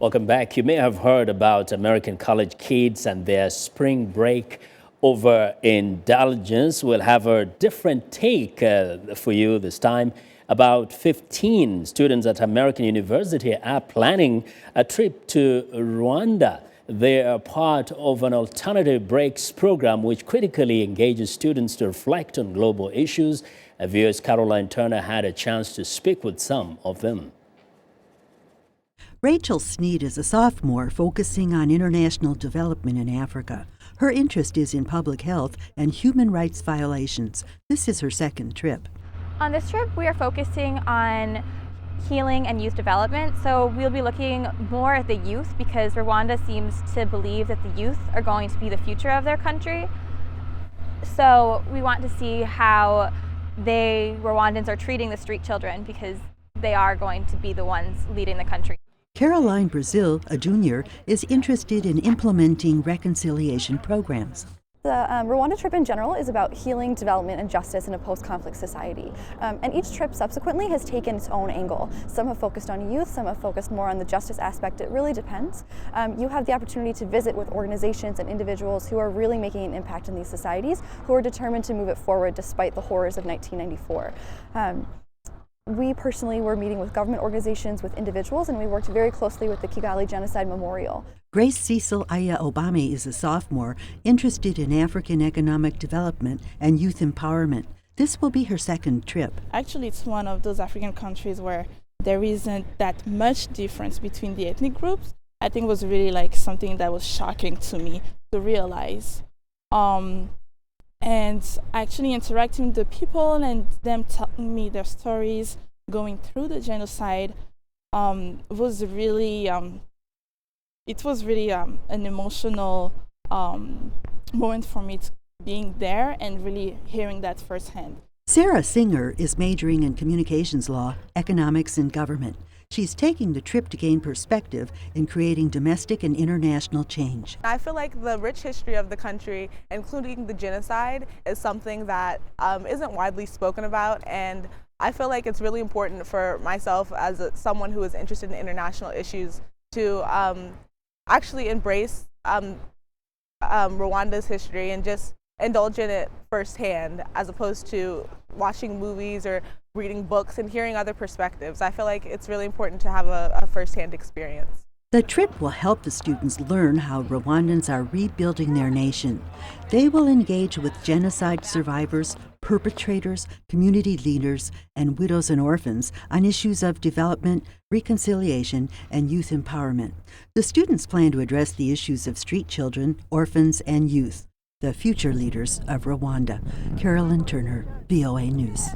Welcome back. You may have heard about American college kids and their spring break overindulgence. We'll have a different take for you this time. About 15 students at American University are planning a trip to Rwanda. They are part of an alternative breaks program which critically engages students to reflect on global issues. VOA's Carolyn had a chance to speak with some of them. Rachel Sneed is a sophomore focusing on international development in Africa. Her interest is in public health and human rights violations. This is her second trip. On this trip, we are focusing on healing and youth development. So we'll be looking more at the youth because Rwanda seems to believe that the youth are going to be the future of their country. So we want to see how Rwandans are treating the street children because they are going to be the ones leading the country. Carolyn, Brazil, a junior, is interested in implementing reconciliation programs. The Rwanda trip in general is about healing, development, and justice in a post-conflict society. And each trip subsequently has taken its own angle. Some have focused on youth, some have focused more on the justice aspect. It really depends. You have the opportunity to visit with organizations and individuals who are really making an impact in these societies, who are determined to move it forward despite the horrors of 1994. We personally were meeting with government organizations, with individuals, and we worked very closely with the Kigali Genocide Memorial. Grace-Cecille Obame is a sophomore interested in African economic development and youth empowerment. This will be her second trip. Actually, it's one of those African countries where there isn't that much difference between the ethnic groups. I think it was really something that was shocking to me to realize. And actually interacting with the people and them telling me their stories going through the genocide was really, an emotional moment for me, being there and really hearing that firsthand. Sarah Singer is majoring in communications law, economics, and government. She's taking the trip to gain perspective in creating domestic and international change. I feel like the rich history of the country, including the genocide, is something that isn't widely spoken about, and I feel like it's really important for myself as someone who is interested in international issues to actually embrace Rwanda's history and just indulge in it firsthand, as opposed to watching movies or reading books and hearing other perspectives. I feel like it's really important to have a firsthand experience. The trip will help the students learn how Rwandans are rebuilding their nation. They will engage with genocide survivors, perpetrators, community leaders, and widows and orphans on issues of development, reconciliation, and youth empowerment. The students plan to address the issues of street children, orphans, and youth, the future leaders of Rwanda. Carolyn Turner, VOA News.